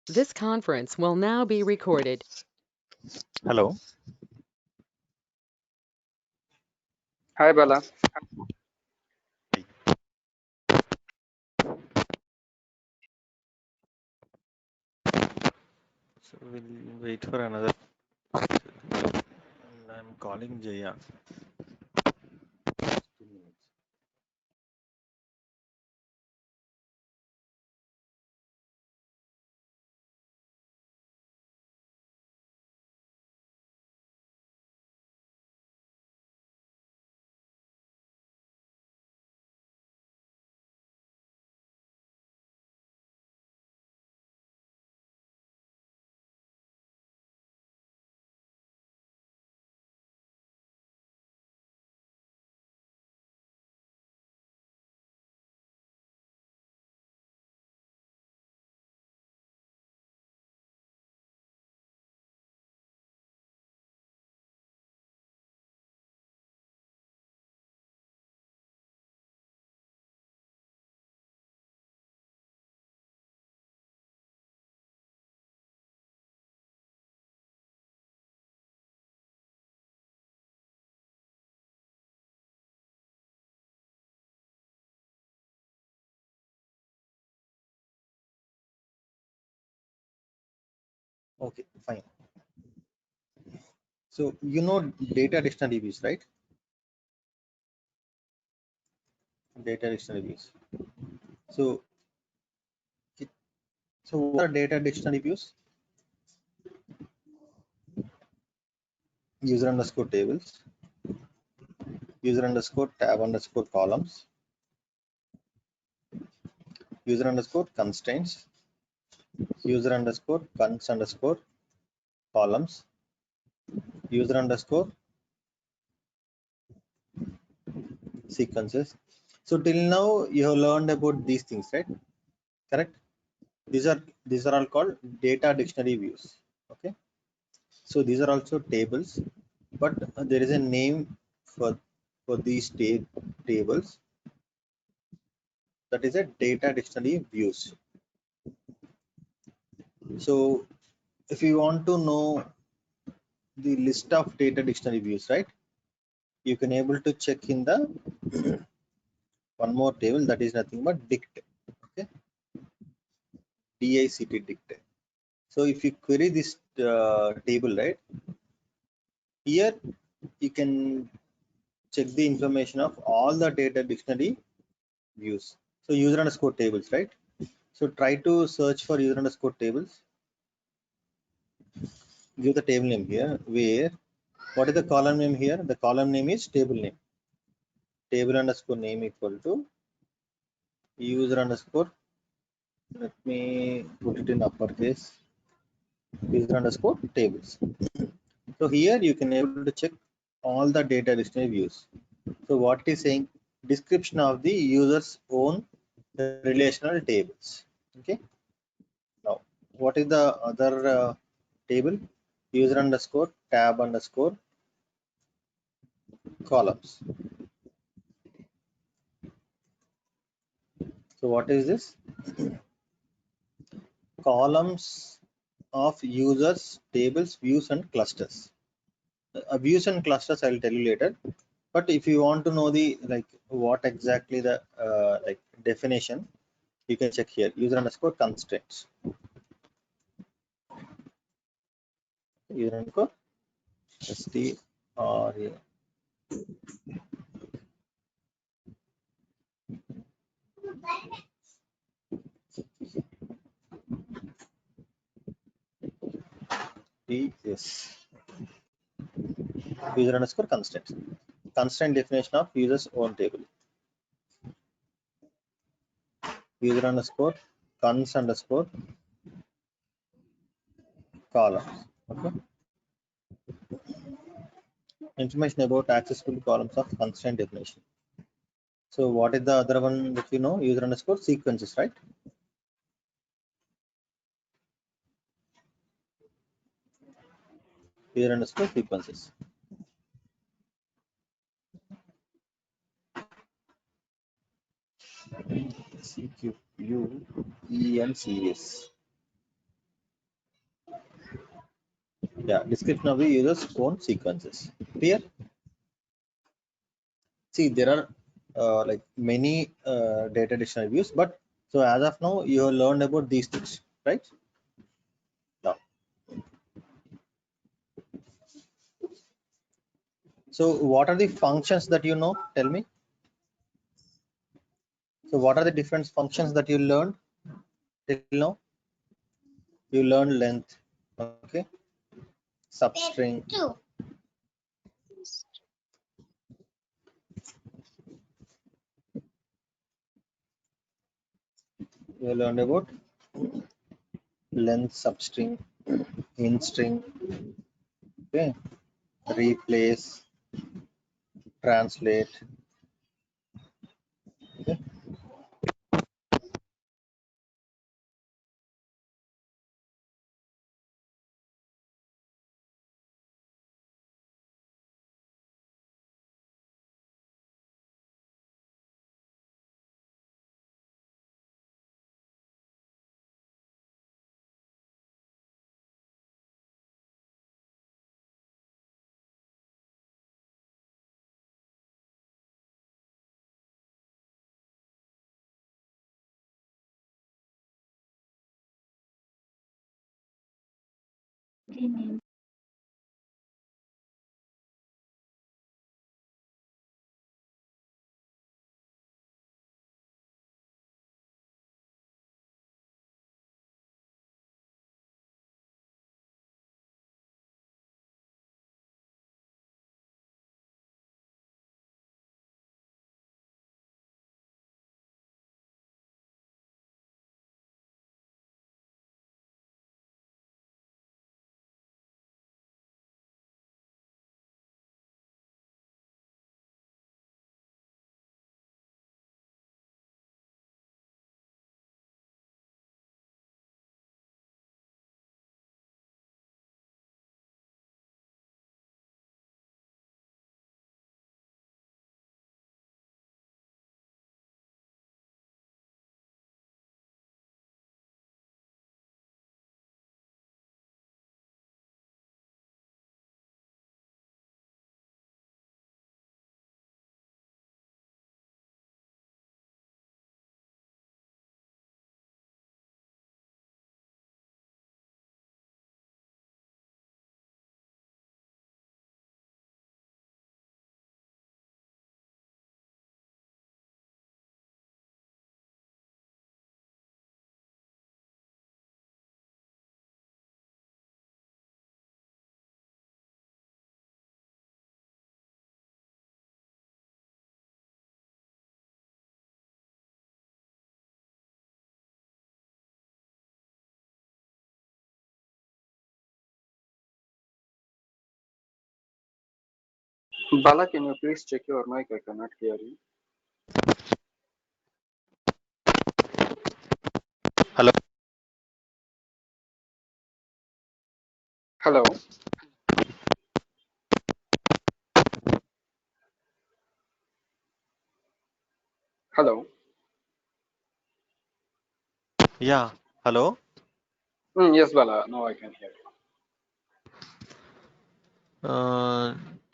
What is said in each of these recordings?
This conference will now be recorded. Hello. Hi Bala. So we'll wait for another. I'm calling Jaya. 2 minutes. Okay, fine. So you know data dictionary views, right? Data dictionary views. So it, so what are data dictionary views? User underscore tables, user underscore tab underscore columns, user underscore constraints, user underscore cons underscore columns, user underscore sequences. So till now you have learned about these things, right? Correct. These are all called data dictionary views. Okay. So these are also tables, but there is a name for these tables, that is a data dictionary views. So if you want to know the list of data dictionary views, right, you can able to check in the one more table, that is nothing but dict. Okay, dict. So if you query this table, right, here you can check the information of all the data dictionary views. So user underscore tables, right? So try to search for user underscore tables. Give the table name here. Where? What is the column name here? The column name is table name. Table underscore name equal to user underscore. Let me put it in uppercase. User underscore tables. So here you can able to check all the data dictionary views. So what it is saying? Description of the user's own relational tables. Okay. Now, what is the other table? User underscore tab underscore columns. So what is this? Columns of users, tables, views, and clusters. Views and clusters I'll tell you later. But if you want to know the like what exactly the like definition, you can check here. User underscore constraints. User underscore STRA. Yes. User underscore constraints. Constraint definition of user's own table. User underscore cons underscore columns. Okay. Information about accessible columns of constraint definition. So what is the other one that you know? User underscore sequences, right? User underscore sequences. CQUENCS. Yeah, description of the user's phone sequences. Clear? See, there are like many data dictionary views, but so as of now, you have learned about these things, right? Now, so what are the functions that you know? Tell me. So what are the different functions that you learned till now? You learned length, okay? Substring. You learned about length, substring, in string, okay? Replace, translate, okay? Bala, can you please check your mic? I cannot hear you. Hello. Hello. Hello. Yeah. Hello. Yes, Bala. Now I can hear you.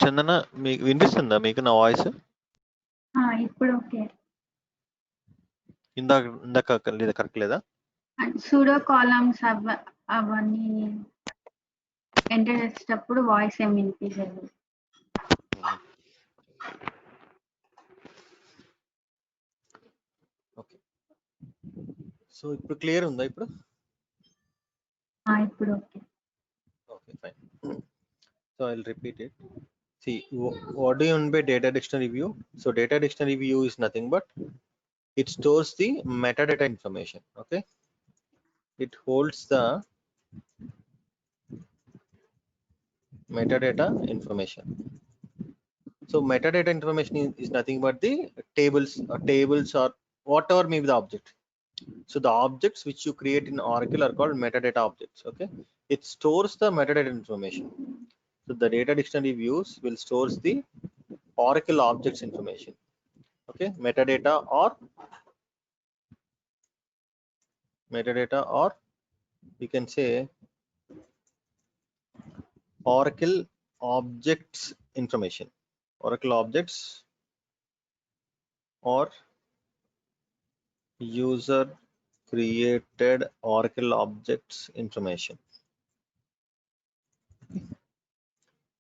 చందన మీకు వినిపిస్తుందా మీకు నా voice ఇప్పుడు okay. ఇందాక లేదా correct లేదా pseudo columns అవన్నీ enter చేసేటప్పుడు వాయిస్ ఏం వినిపించదు. ఓకే సో ఇప్పుడు క్లియర్ ఉందా ఇప్పుడు ఇప్పుడు okay. Okay fine so I will repeat it see what do you mean by data dictionary view so data dictionary view is nothing but it stores the metadata information okay it holds the metadata information so metadata information is nothing but the tables or whatever may be the object so the objects which you create in Oracle are called metadata objects okay it stores the metadata information so the data dictionary views will stores the Oracle objects information okay metadata or we can say Oracle objects information, Oracle objects or user created Oracle objects information.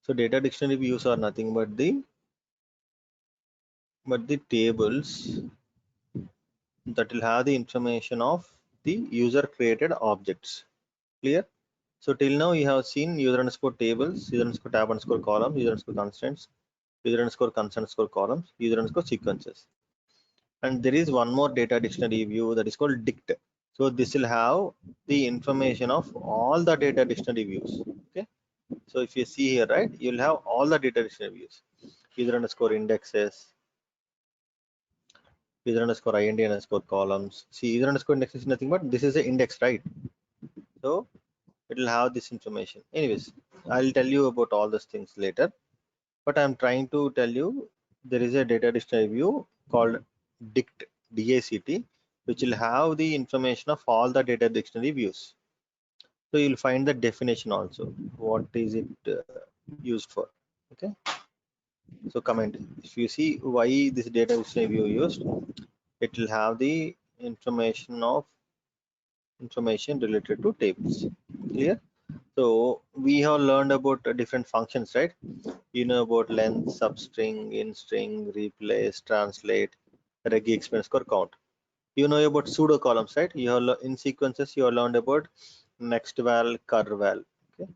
So data dictionary views are nothing but the tables that will have the information of the user created objects. Clear? So till now you have seen user underscore tables, user underscore tab underscore column, user underscore constants, user underscore constant underscore columns, user underscore sequences. And there is one more data dictionary view that is called dict. So this will have the information of all the data dictionary views. Okay. So if you see here, right, you'll have all the data dictionary views. User underscore indexes, user underscore ind underscore columns. See, user underscore index is nothing but this is an index, right? So it will have this information. Anyways, I'll tell you about all those things later. But I'm trying to tell you there is a data dictionary view called dict, DACT, which will have the information of all the data dictionary views. So you'll find the definition also. What is it used for? Okay. So comment. If you see why this data dictionary view used, it will have the information related to tables. Clear? So we have learned about different functions, right? You know about length, substring, in-string, replace, translate, reg expense score count. You know about pseudo columns, right? You have in sequences you have learned about next val, cur val. Okay.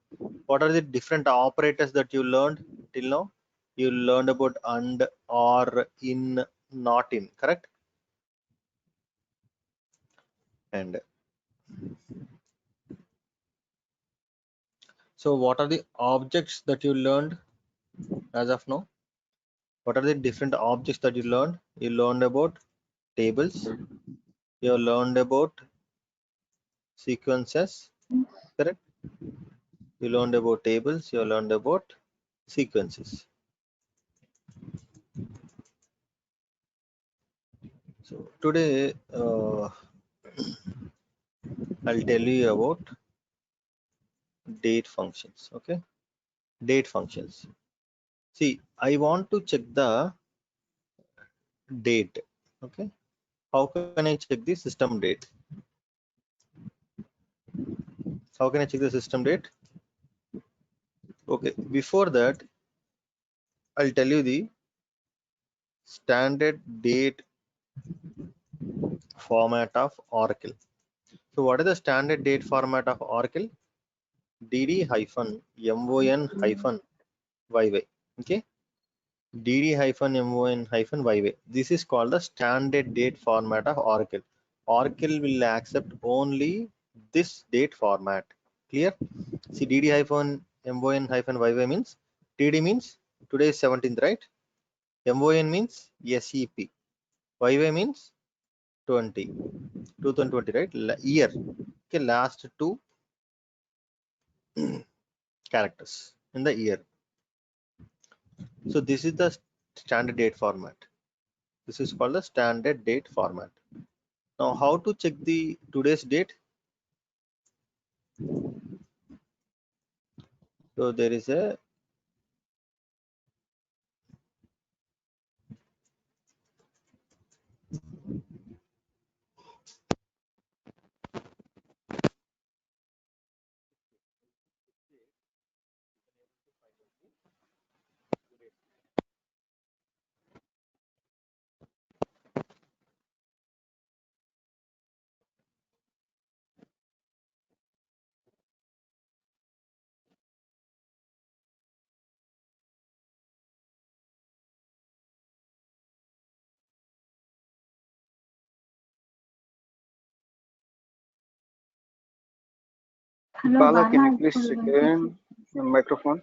What are the different operators that you learned till now? You learned about and, or, in, not in, correct? And so what are the objects that you learned as of now? What are the different objects that you learned? You learned about tables. You learned about sequences, correct? You learned about tables. You learned about sequences. So today I'll tell you about date functions. Okay, date functions. See, I want to check the date. Okay, how can I check the system date? How can I check the system date? Okay, before that, I'll tell you the standard date format of Oracle. So what is the standard date format of Oracle? dd-mon-yy. Okay, dd-mon-yy. This is called the standard date format of Oracle. Oracle will accept only this date format. Clear? See, dd-mon-yy means td means today is 17th, right? mon means sep, yy means 2020, right? Year. Okay, last two characters in the year. So this is the standard date format. This is called the standard date format. Now how to check the today's date? So there is a Hello, Bala, can you Bala, please check again your microphone?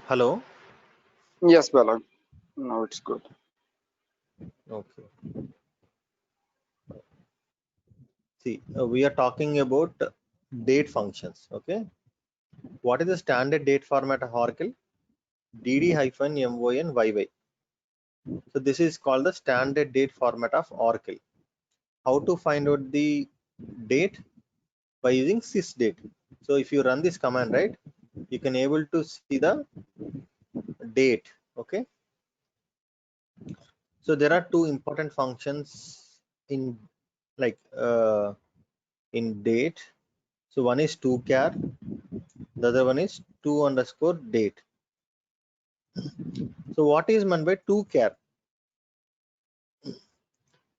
hello. Yes, Bala. Now it's good. Okay. See, we are talking about date functions. Okay. What is the standard date format of Oracle? dd-mon-yy. So this is called the standard date format of Oracle. How to find out the date? By using sysdate. So if you run this command, right, you can able to see the date. Okay. So there are two important functions in in date. So one is toChar, the other one is to_date. So what is meant by toChar?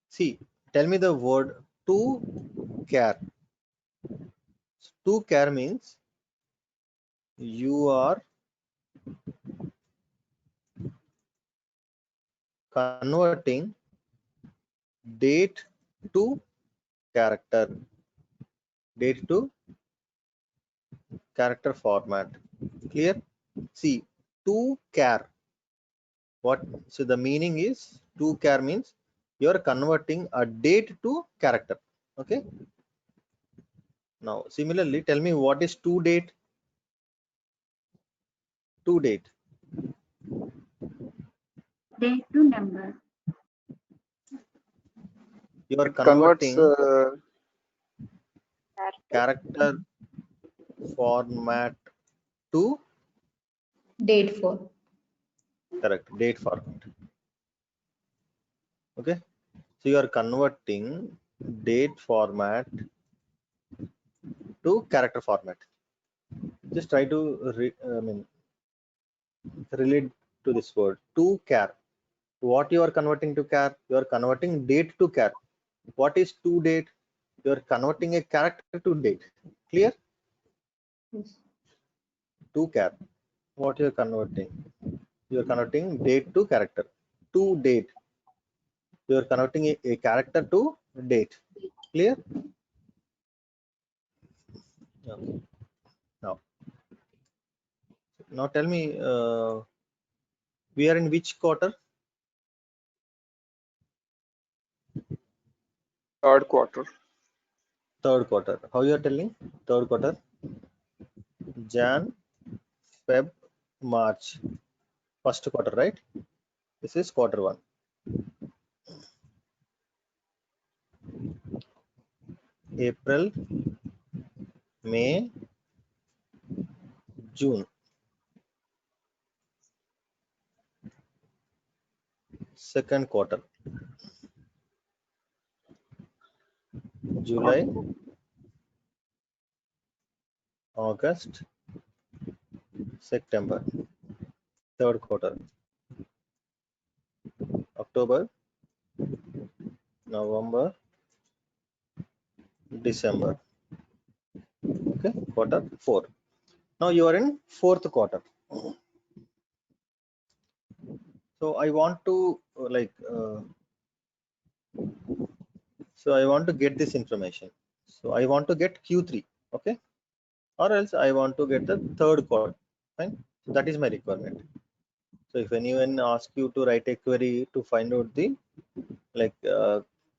See, tell me the word toChar. ToChar means you are converting date to character, date to character format. Clear? See, toChar. What? So the meaning is toChar means you are converting a date to character. Okay. Now, similarly, tell me what is toDate? toDate. Date to number. You are It converts converting character format to Date for. correct date format. Okay. So you are converting date format to character format. Just try to relate to this word toChar. What you are converting to char? You are converting date to char. What is toDate? You are converting a character to date. Clear? Yes. toChar. What you are converting? You are converting date to character. toDate. You are converting a character to date. Clear? Okay. Now tell me, we are in which quarter? third quarter. Third quarter. How you are telling? Third quarter. Jan, Feb, March. First quarter, right? This is quarter one. April, May, June. Second quarter. July, August, September. Third quarter. October, November, December. Okay, quarter four. Now you are in fourth quarter. So I want to so I want to get this information. So I want to get Q3, okay, or else I want to get the third quarter. Fine. So that is my requirement. So if anyone asks you to write a query to find out the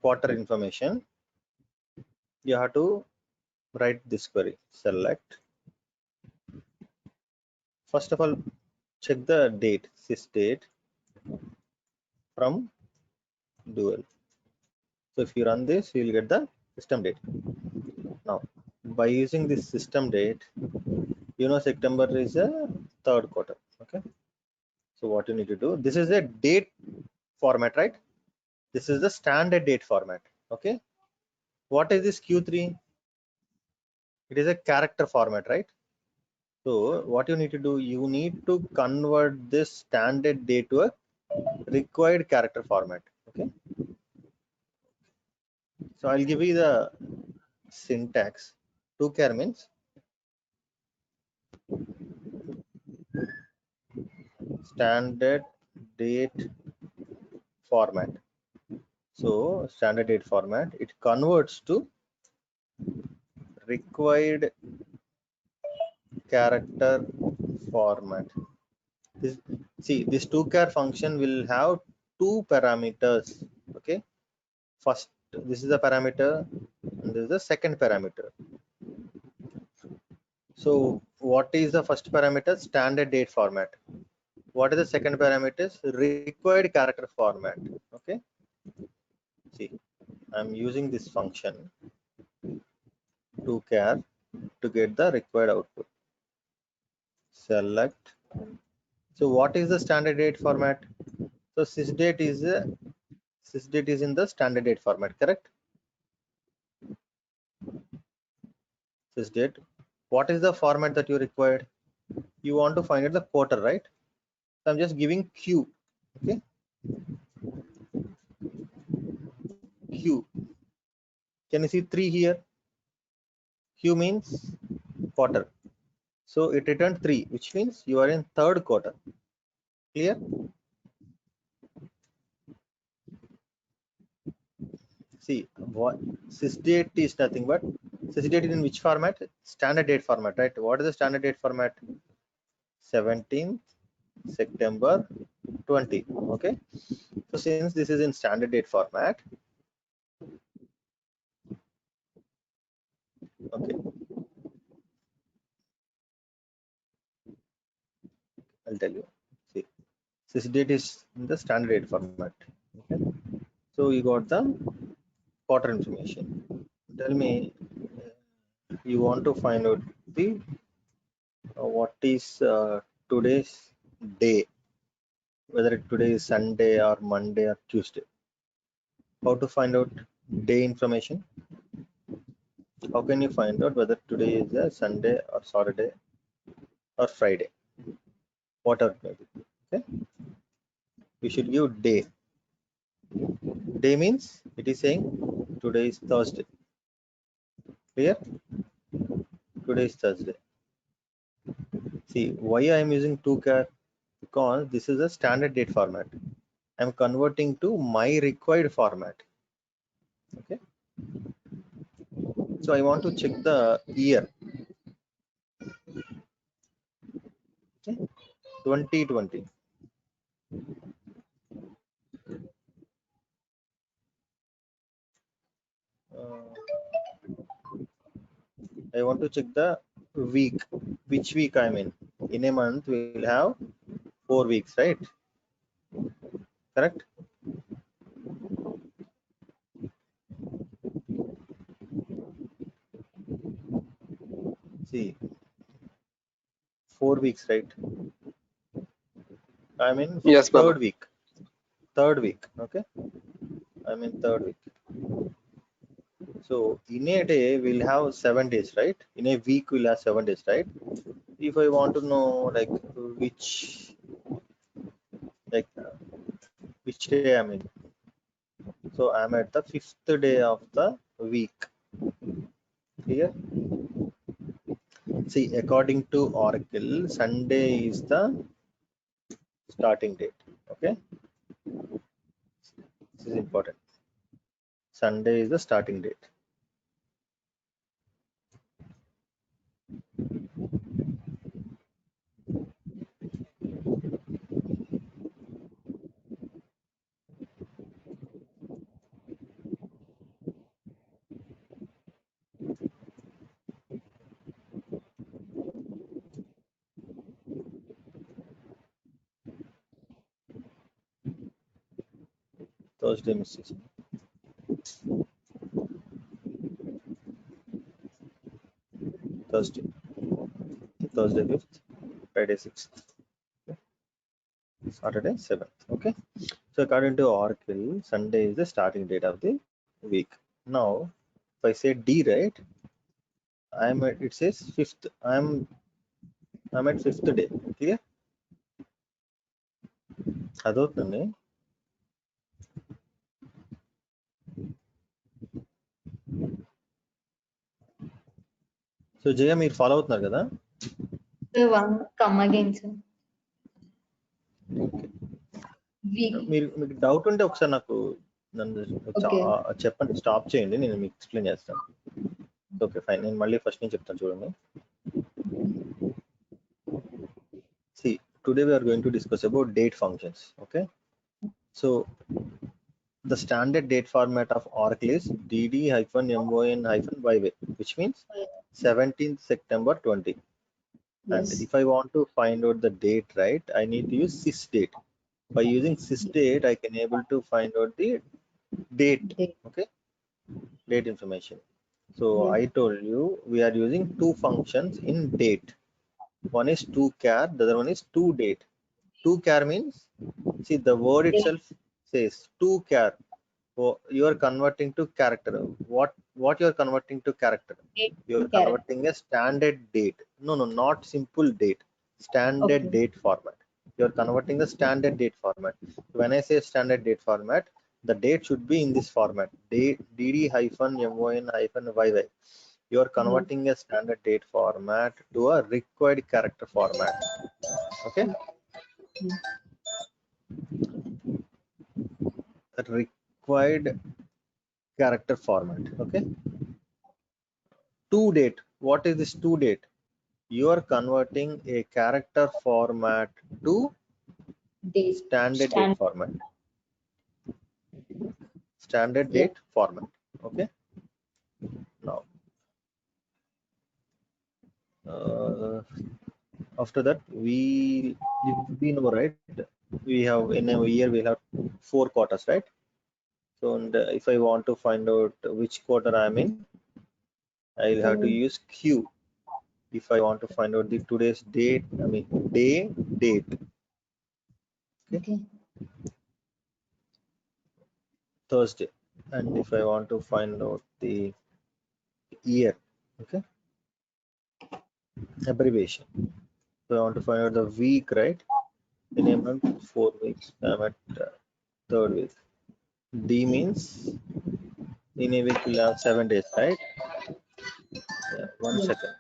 quarter information, you have to write this query. Select. First of all, check the date, sysdate from dual. So if you run this, you will get the system date. Now, by using this system date, you know September is a third quarter. Okay. So what you need to do, this is a date format, right? This is the standard date format. Okay. What is this Q3? It is a character format, right? So what you need to do, you need to convert this standard date to a required character format. Okay. So I'll give you the syntax. toChar means standard date format. So standard date format, it converts to required character format. This toChar function will have two parameters. Okay. First, this is the parameter, and this is the second parameter. So what is the first parameter? Standard date format. what is the second parameter? Required character format. Okay, see, I'm using this function to char to get the required output. Select. So what is the standard date format? So sysdate is in the standard date format, correct? Sysdate. What is the format that you required? You want to find out the quarter, right? So I'm just giving Q. Okay, Q. Can you see 3 here? Q means quarter. So it returned 3, which means you are in third quarter. Clear? See, what sysdate is nothing but sysdate is in which format? Standard date format, right? What is the standard date format? 17th September 20. Okay. So since this is in standard date format, okay, I'll tell you. See, sysdate is in the standard date format. Okay. So you got the quarter information. Tell me, you want to find out the what is today's day, whether today is Sunday or Monday or Tuesday. How to find out day information? How can you find out whether today is a Sunday or Saturday or Friday? Whatever it may be. Okay, we should give day. Day means it is saying today is Thursday. Clear? Today is Thursday. See, why I am using toChar? Because this is a standard date format. I am converting to my required format. Okay. So I want to check the year. Okay. 2020. I want to check the week, which week I'm in. In a month, we will have 4 weeks, right? Correct? See, 4 weeks, right? I'm in Yes, Baba. third week. Third week, okay? I'm in third week. So in a day, we'll have 7 days, right? In a week, we'll have 7 days, right? If I want to know like which day I'm in, so I'm at the 5th day of the week. Clear? See, according to Oracle, Sunday is the starting date. Okay, this is important. Sunday is the starting date. Thursday misses. Thursday 5th, Friday 6th, Saturday 7th. Okay, so according to Oracle, Sunday is the starting date of the week. Now, if I say D, right, I'm at, it says 5th. I'm at 5th day. Clear? అదవుతుంది. So Jaya మీరు follow అవుతున్నారు కదా? Sir, one come again, sir. Week. మీకు doubt ఉంటే ఒకసారి నాకు Okay. చెప్పండి, stop చేయండి, నేను మీకు ఎక్స్ప్లెయిన్ చేస్తాను. ఓకే ఫైన్, నేను మళ్ళీ ఫస్ట్ నుంచి చెప్తాను చూడండి. See, today we are going to discuss about date functions. Okay, so the standard date format of Oracle is dd-mon-yy, which means 17th September 20. And Yes. if I want to find out the date, right, I need to use sysdate. By using sysdate, I can able to find out the date. Date. Okay, date information. So Yeah. I told you we are using two functions in date. One is toChar, the other one is toDate. ToChar means, see, the word Date. itself says toChar. So you are converting to character. What you are converting to character? Date You are to character. converting a standard date. No, not simple date. Standard Okay. date format. You are converting the standard date format. When I say standard date format, the date should be in this format. Date dd-mon-yy. You are converting a standard date format to a required character format. Okay. Mm. A required character format. Okay. ToDate. What is this ToDate? You are converting a character format to Date. standard date format. Standard Yeah. date format. Okay. Now, after that, we know, right? We have in a year we'll have 4 quarters, right? So, and if I want to find out which quarter I'm in, I'll have to use Q. If I want to find out the today's date, I mean date. Okay. Thursday. And if I want to find out the year, okay, abbreviation. So I want to find out the week, right? In a month, 4 weeks. I'm at third week. D means in a week we'll have 7 days, right? Yeah, one Yeah. second.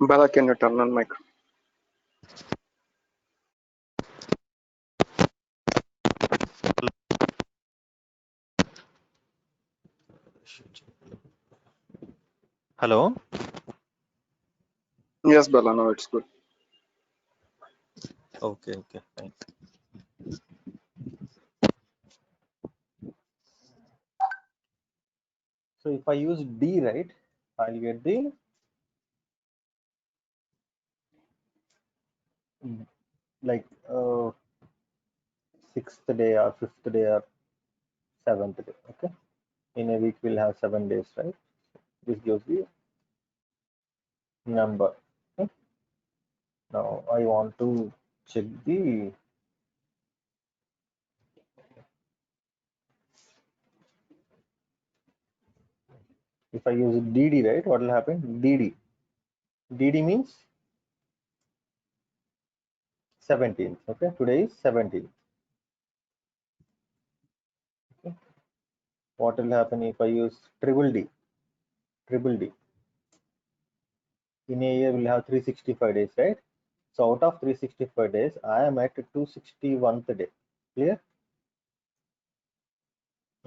Bala, can you turn on mic? Hello. Yes, Bala, now it's good. Okay, fine. So if I use D, right, I'll get the like 6th day or 5th day or 7th day. Okay. In a week we'll have 7 days, right? This gives the number. Okay. Now I want to check the if I use DD, right, what will happen? DD means 17th. Okay, today is 17th. Okay. What will happen if I use triple D? In a year we'll have 365 days, right? So out of 365 days, I am at 261th day. Clear?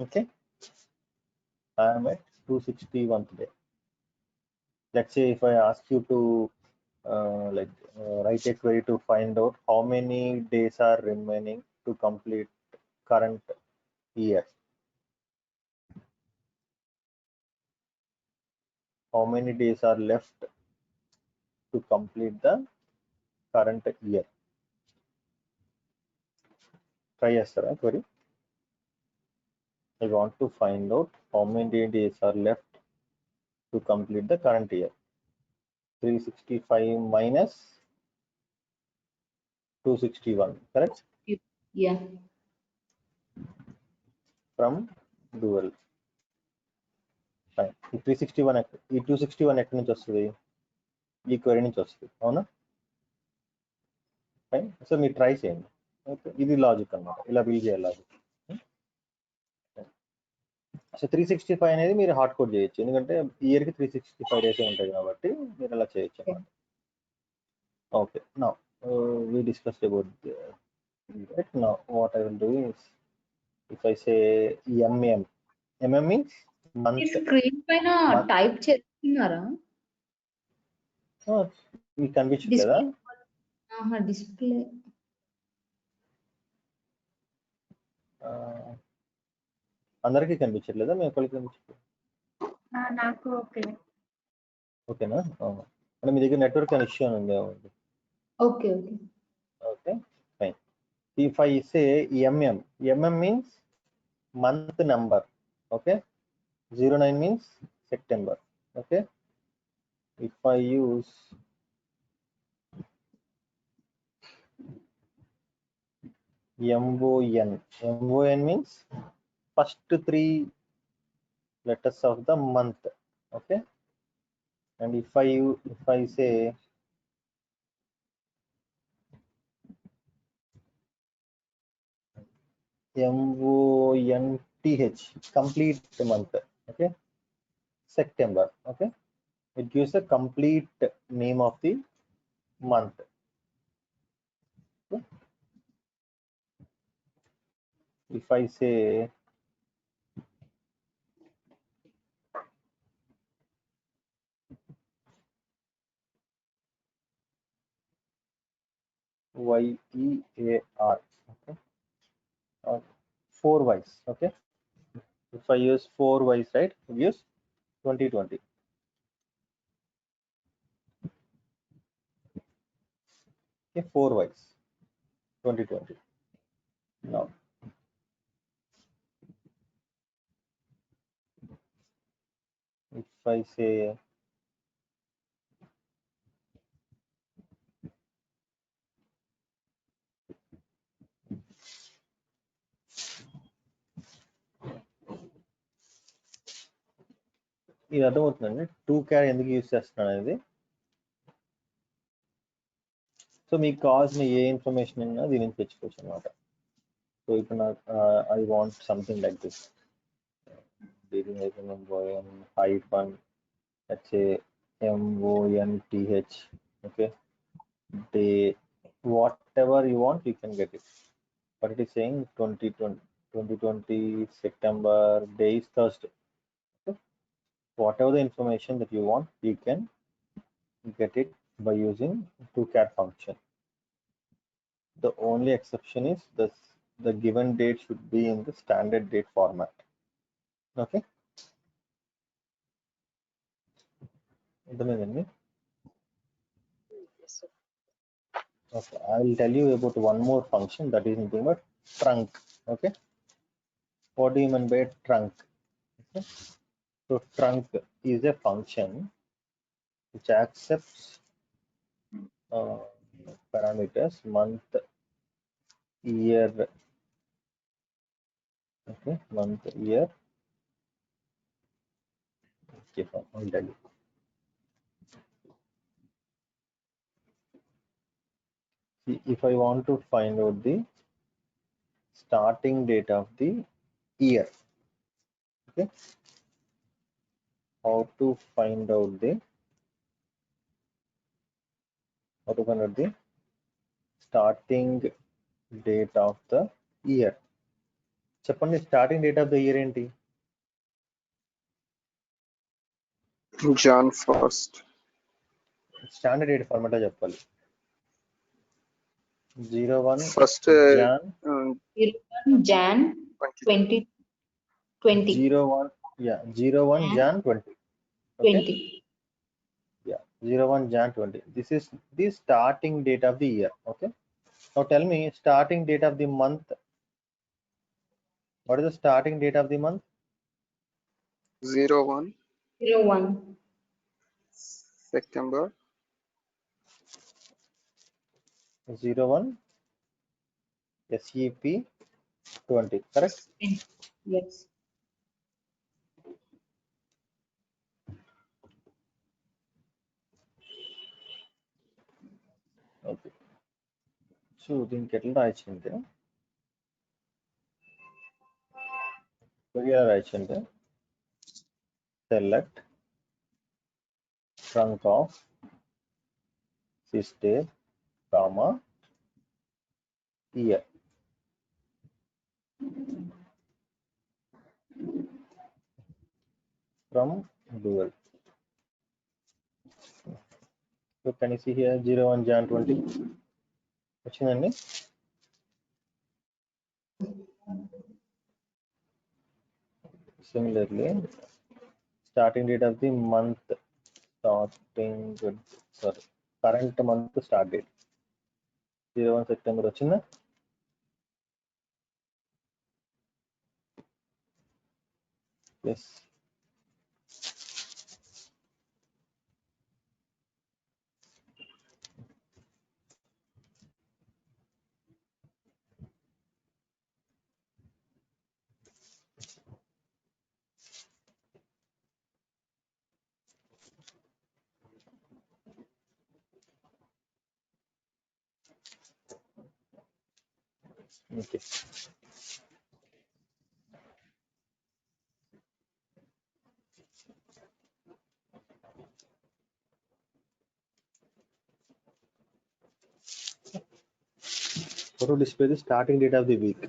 Okay. I am at 261th day. Let's say if I ask you to write a query to find out how many days are remaining to complete current year. How many days are left to complete the current year? Try yes, sir. Query. I want to find out how many days are left to complete the current year. 365 minus 261, correct? Yeah. From dual. Fine. ఈ 361 ఈ 261 ఎక్కడి నుంచి వస్తుంది? ఈ query నుంచి వస్తుంది, అవునా? Fine. So మీరు ట్రై చేయండి. ఓకే, ఇది లాజిక్ అన్నమాట. ఇలా బిల్డ్ చేయాలి లాజిక్. సో 365 అనేది మీరు హార్డ్ కోడ్ చేయొచ్చు, ఎందుకంటే ఇయర్కి 365 డేస్ ఉంటాయి కాబట్టి మీరు అలా చేయొచ్చు అన్నమాట. Okay, now we discussed about that. Now what I will do is, if I say mm means month. Screen పైన Month. టైప్ చేస్తున్నారా? మీకు కనిపించట్లేదా? డిస్ప్లే అందరికీ కనిపించట్లేదా? మీ ఒక్కరికి కనిపించట్లేదు? నాకు ఓకే. ఓకేనా? అంటే మీ దగ్గర నెట్వర్క్ కనెక్షన్ ఉంది. Okay okay Okay, fine. If I say mm means month number. Okay, 09 means September. Okay, if I use MON means first 3 letters of the month. Okay, and if I say MONTH, complete month. Okay, September. Okay, it gives a complete name of the month. Okay. If I say YEAR, okay, 4 Ys. Okay, if I use 4 Ys, right, it gives 2020. Okay, 4 Ys, 2020. Now if I say ఇది అర్థమవుతుందండి 2 క్యార్ ఎందుకు use చేస్తున్నాను అనేది. So మీకు కావాల్సిన ఏ information అయినా దీని నుంచి తెచ్చుకోవచ్చు అనమాట. సో ఇప్పుడు నాకు I want something like this, hyphen let's say MONTH. Okay, day, whatever you want you can get it, but it is saying 2020 September, day is Thursday. Okay? Whatever the information that you want, you can get it by using toCat function. The only exception is the given date should be in the standard date format. Okay, okay, I will tell you about one more function, that is nothing but trunc. Okay, what do you mean by trunc? Okay. So trunc is a function which accepts parameters month, year. Okay, month, year. Okay, fine, I'll tell you. See, if I want to find out the starting date of the year, okay, how to find out the starting date of the year. చెప్పండి, starting date of the year ఏంటి? Jan 1st. Standard date format చెప్పాలి. 01 First Jan 2020. 01, yeah, 01 Jan 20. Okay? 20. Yeah, 01 Jan 20. This is the starting date of the year. Okay, now tell me starting date of the month. What is the starting date of the month? 01 September. 01 SEP 20, correct? Yes. Okay, so దీనికి ఎట్లా రాయొచ్చు అంటే, ఎలా రాయొచ్చు అంటే select trunk of sysday comma year. From dual. So can you see here 01 Jan 20? వచ్చిందండి. Similarly, starting date of the month, current month start date 01 September వచ్చిందా? Yes. Okay. Photo display the starting date of the week.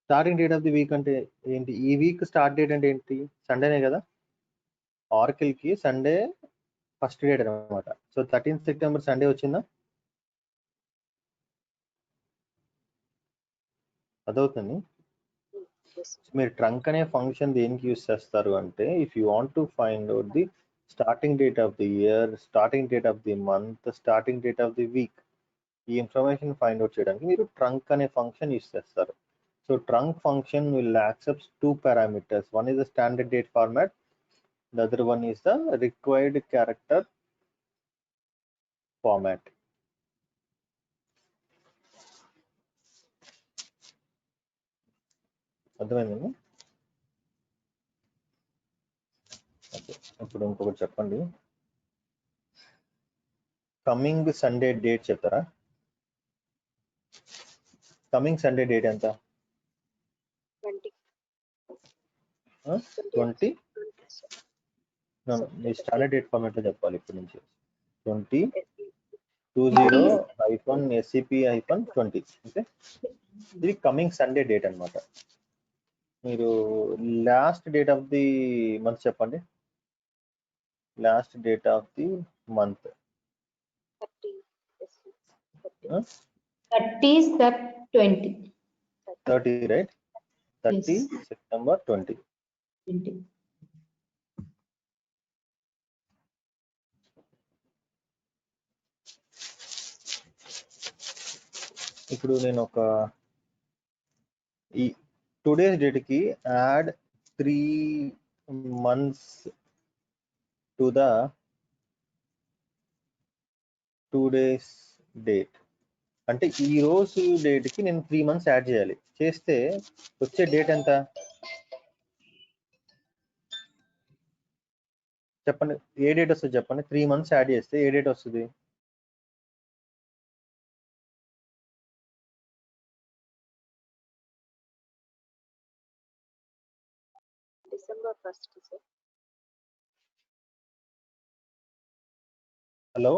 Starting date of the week అంటే ఏంటి? ఈ week start date అంటే ఏంటి? సండేనే కదా. ఆర్కిల్ కి Sunday first date అనమాట. So 13th September Sunday వచ్చిందా? అదవుతుంది. మీరు ట్రంక్ అనే ఫంక్షన్ దేనికి యూస్ చేస్తారు అంటే, if you want to find out the starting date of the year, starting date of the month, starting date of the week, ఈ information find out చేయడానికి మీరు trunk అనే ఫంక్షన్ యూస్ చేస్తారు. So trunk function will accept two parameters. One is the standard date format, the other one is the required character format. అర్థమైందండి? Okay, ఇప్పుడు ఇంకొకటి చెప్పండి. Coming Sunday date చెప్తారా? Coming Sunday date ఎంత? 20. మీ standard date format లో చెప్పాలి ఇప్పటి నుంచి. 20/SCP-20. ఓకే, ఇది కమింగ్ సండే డేట్ అన్నమాట. మీరు last date of the month చెప్పండి. Last date of the month 30/20. 30, right? 30 Yes. September 20. 20. ఇప్పుడు నేను ఒక ఈ టుడేస్ డేట్ కి add 3 months to the today's date అంటే ఈ రోజు డేట్ కి నేను 3 months యాడ్ చేయాలి. చేస్తే వచ్చే డేట్ ఎంత చెప్పండి? ఏ డేట్ వస్తుంది చెప్పండి? 3 months యాడ్ చేస్తే ఏ డేట్ వస్తుంది? December 1st, sir. Hello,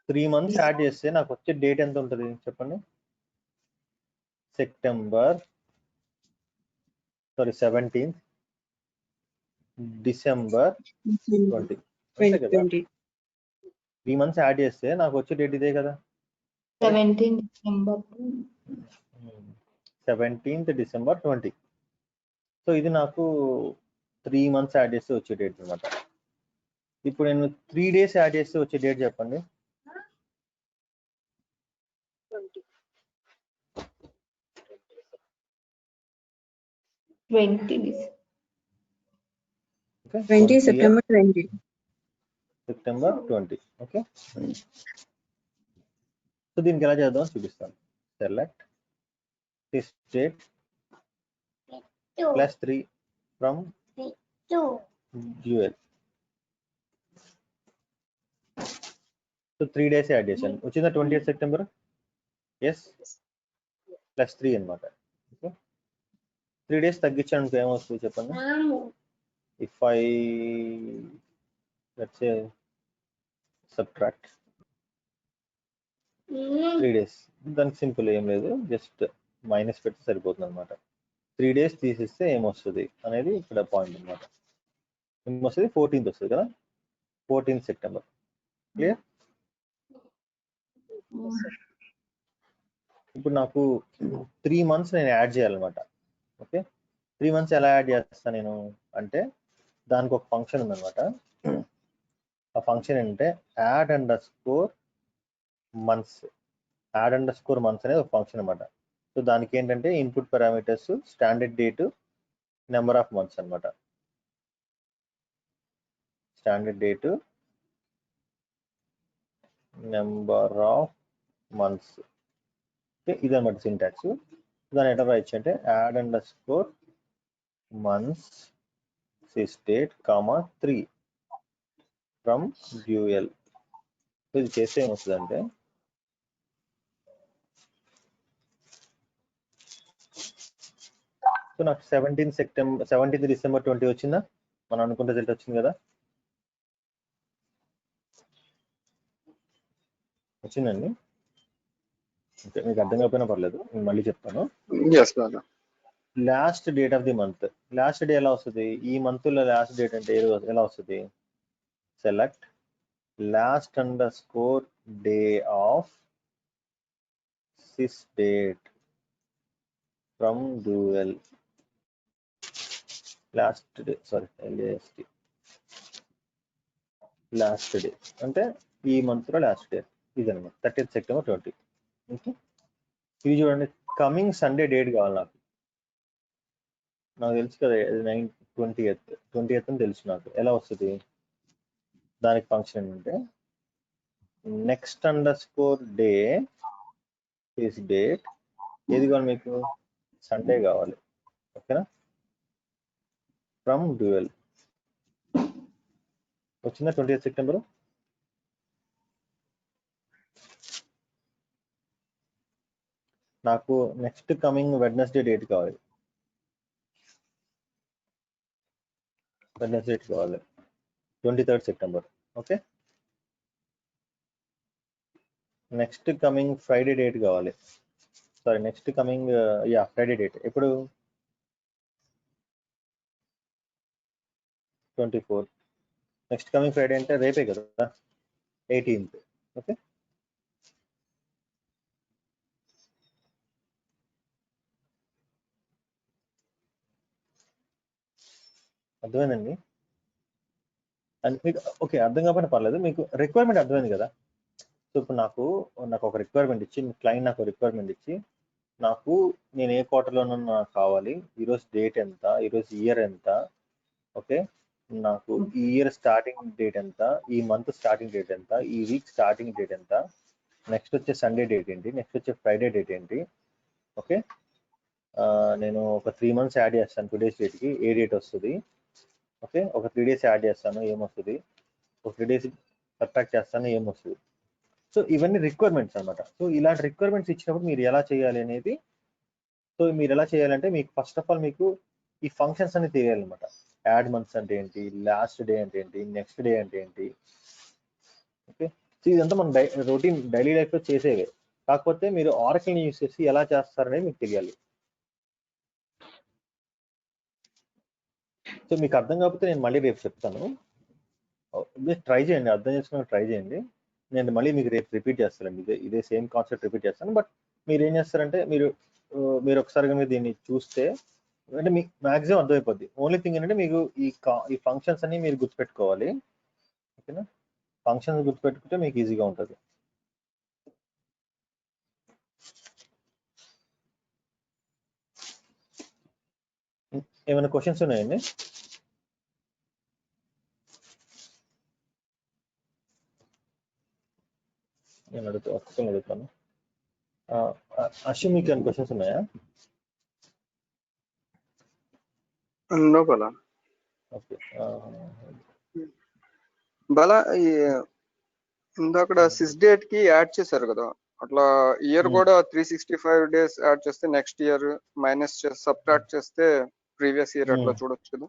3 months add చేస్తే నాకు వచ్చే డేట్ ఎంత ఉంటుంది చెప్పండి? 17th December 20. అంతే కదా? 3 months యాడ్ చేస్తే నాకు వచ్చే డేట్ ఇదే కదా? 17 December. 17th December 20. సో ఇది నాకు 3 months యాడ్ చేస్తే వచ్చే డేట్ అనమాట. ఇప్పుడు నేను 3 days యాడ్ చేస్తే వచ్చే డేట్ చెప్పండి? 20 September 20. September 20. ఓకే, సో దీనికి ఎలా చేద్దాం చూపిస్తాను. Select this date +3 from dual. So 3 days add చేశాను. వచ్చిందా 20th September? ఎస్, +3 అనమాట. ఓకే, 3 days తగ్గించాను ఏమొస్తుంది చెప్పండి? if I let's say subtract 3 days, దానికి సింపుల్ ఏం లేదు, జస్ట్ మైనస్ పెడితే సరిపోతుంది అనమాట. 3 days తీసిస్తే ఏమొస్తుంది అనేది ఇక్కడ పాయింట్ అనమాట. ఏమొస్తుంది? 14th వస్తుంది కదా, 14th సెప్టెంబర్. క్లియర్? ఇప్పుడు నాకు 3 months నేను యాడ్ చేయాలన్నమాట. ఓకే, 3 months ఎలా యాడ్ చేస్తాను నేను అంటే, దానికి ఒక ఫంక్షన్ ఉందన్నమాట. ఆ ఫంక్షన్ ఏంటంటే add_months. add_months అనేది ఒక ఫంక్షన్ అనమాట. సో దానికి ఏంటంటే input parameters standard date, number of months అనమాట. Standard date, number of months. Okay, ఇదన్నమాట సింటాక్స్. దాన్ని ఎట్లా రాయొచ్చు అంటే add_months sysdate, 3 ఫ్రమ్ డ్యూయల్. ఇది చేస్తే ఏమొస్తుందంటే, సో నాకు 17th December 20 వచ్చిందా? మనం అనుకున్న రిజల్ట్ వచ్చింది కదా, వచ్చిందండి. ఓకే, మీకు అర్థం కాకపోయినా పర్లేదు, నేను మళ్ళీ చెప్తాను. Yes, brother. Last date of the month. Last day ఎలా వస్తుంది? ఈ మంత్ లో లాస్ట్ డేట్ అంటే ఎలా వస్తుంది? Select last day of sysdate from dual. Last day, sorry LAST, last day అంటే ఈ మంత్ లో లాస్ట్ డే ఇదన్నమాట, 30th September 20. ఓకే, ఇది చూడండి, కమింగ్ సండే డేట్ కావాలి నాకు. నాకు తెలుసు కదా 20th అని తెలుసు నాకు. ఎలా వస్తుంది? దానికి ఫంక్షన్ ఏంటంటే next_డే is date. ఏది కావాలి మీకు? సండే కావాలి. ఓకేనా? ఫ్రమ్ డ్యూయల్ వచ్చిందా 20th September? నాకు నెక్స్ట్ కమింగ్ వెడ్నెస్డే డేట్ కావాలి. వెడ్నెస్డే డేట్ కావాలి 23rd September. Okay, next coming Friday date కావాలి. Sorry, next coming Friday date ఎప్పుడు? 24. నెక్స్ట్ కమింగ్ ఫ్రైడే అంటే రేపే కదా, 18th. ఓకే, అర్థమైందండి? మీకు ఓకే, అర్థం కాకపోయినా పర్లేదు, మీకు రిక్వైర్మెంట్ అర్థమైంది కదా. సో ఇప్పుడు నాకు ఒక రిక్వైర్మెంట్ ఇచ్చి, క్లయింట్ నాకు రిక్వైర్మెంట్ ఇచ్చి, నాకు నేను ఏ క్వార్టర్లోనూ నాకు కావాలి, ఈరోజు డేట్ ఎంత, ఈరోజు ఇయర్ ఎంత, ఓకే, నాకు ఈ ఇయర్ స్టార్టింగ్ డేట్ ఎంత, ఈ మంత్ స్టార్టింగ్ డేట్ ఎంత, ఈ వీక్ స్టార్టింగ్ డేట్ ఎంత, నెక్స్ట్ వచ్చే సండే డేట్ ఏంటి, నెక్స్ట్ వచ్చే ఫ్రైడే డేట్ ఏంటి. ఓకే, నేను ఒక 3 months యాడ్ చేస్తాను టుడేస్ డేట్కి, ఏ డేట్ వస్తుంది. ఓకే, ఒక 3 days యాడ్ చేస్తాను, ఏమొస్తుంది. ఒక 3 days సబ్ట్రాక్ట్ చేస్తాను, ఏమొస్తుంది. సో ఇవన్నీ రిక్వైర్మెంట్స్ అనమాట. సో ఇలాంటి రిక్వైర్మెంట్స్ ఇచ్చినప్పుడు మీరు ఎలా చేయాలి అనేది, సో మీరు ఎలా చేయాలంటే, మీకు ఫస్ట్ ఆఫ్ ఆల్ మీకు ఈ ఫంక్షన్స్ అన్ని తెలియాలన్నమాట. యాడ్ మంత్స్ అంటే ఏంటి, లాస్ట్ డే అంటే ఏంటి, నెక్స్ట్ డే అంటే ఏంటి. ఓకే, సో ఇదంతా మనం రొటీన్ డైలీ లైఫ్లో చేసేవే, కాకపోతే మీరు ఆరకిల్ని యూస్ చేసి ఎలా చేస్తారనేది మీకు తెలియాలి. సో మీకు అర్థం కాకపోతే నేను మళ్ళీ రేపు చెప్తాను, మీరు ట్రై చేయండి, అర్థం చేసుకుని ట్రై చేయండి. నేను మళ్ళీ మీకు రేపు రిపీట్ చేస్తానండి, ఇదే సేమ్ కాన్సెప్ట్ రిపీట్ చేస్తాను. బట్ మీరు ఏం చేస్తారంటే, మీరు ఒకసారిగా మీరు దీన్ని చూస్తే అంటే మీకు మ్యాక్సిమం అర్థమైపోద్ది. ఓన్లీ థింగ్ ఏంటంటే, మీకు ఈ ఫంక్షన్స్ అన్ని మీరు గుర్తుపెట్టుకోవాలి. ఓకేనా? ఫంక్షన్స్ గుర్తుపెట్టుకుంటే మీకు ఈజీగా ఉంటుంది. ఏమైనా క్వశ్చన్స్ ఉన్నాయండి? నేను అడుగుతాను. అశ్విన్, మీకు ఏమైనా క్వశ్చన్స్ ఉన్నాయా? No, Bala. ఓకే, Bala, ఇందాక సిస్డేట్ కి యాడ్ చేశారు కదా, అట్లా ఇయర్ కూడా 365 days యాడ్ చేస్తే నెక్స్ట్ ఇయర్ మైనస్ సబ్ట్రాక్ట్ చేస్తే ప్రీవియస్ ఇయర్ అట్లా చూడొచ్చు కదా.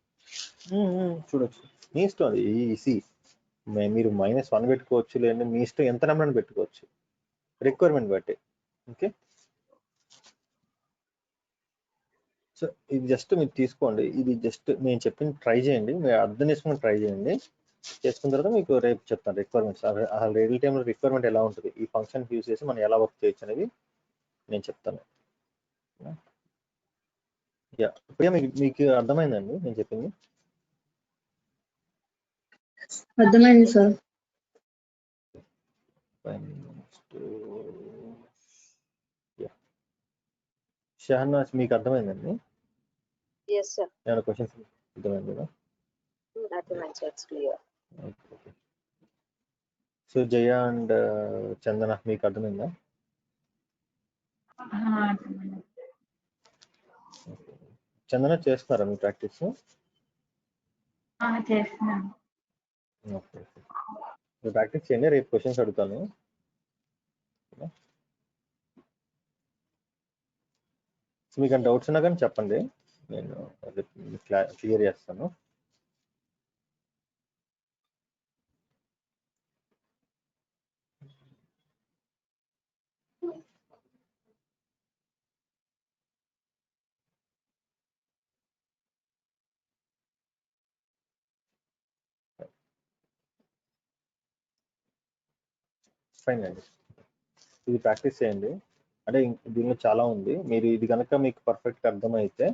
చూడొచ్చు, మీ ఇష్టం అది. ఈసీ మీరు -1 పెట్టుకోవచ్చు, లేదంటే మీ ఇష్టం ఎంత నెంబర్ అని పెట్టుకోవచ్చు, రిక్వైర్మెంట్ బట్టి. ఓకే, సో ఇది జస్ట్ మీరు తీసుకోండి. ఇది జస్ట్ నేను చెప్పింది ట్రై చేయండి, మీరు అర్థం చేసుకుని ట్రై చేయండి. చేసుకున్న తర్వాత మీకు రేపు చెప్తాను రిక్వైర్మెంట్స్. ఆ రియల్ టైంలో రిక్వైర్మెంట్ ఎలా ఉంటుంది, ఈ ఫంక్షన్ యూజ్ చేసి మనం ఎలా వర్క్ చేయొచ్చు అనేది నేను చెప్తాను. యా, ఇప్పుడు మీకు అర్థమైందండి నేను చెప్పింది? అర్థమైంది సార్. షహనాజ్ మీకు అర్థమైందండి? Yes, sir. ఏమైనా క్వశ్చన్స్ అర్థమైంది కదా? Arguments, it's clear. Okay. So Jaya and Chandana మీకు అర్థమైందా? చందన చేస్తున్నారా మీ ప్రాక్టీస్? చేస్తున్నాను. ఓకే, మీరు ప్రాక్టీస్ చేయండి, రేపు క్వశ్చన్స్ అడుగుతాను. సో మీకు డౌట్స్ ఉన్నా కానీ చెప్పండి, నేను క్లియర్ చేస్తాను. ఫైన్ అండి, ఇది ప్రాక్టీస్ చేయండి. అంటే దీనిలో చాలా ఉంది. మీరు ఇది కనుక మీకు పర్ఫెక్ట్గా అర్థమైతే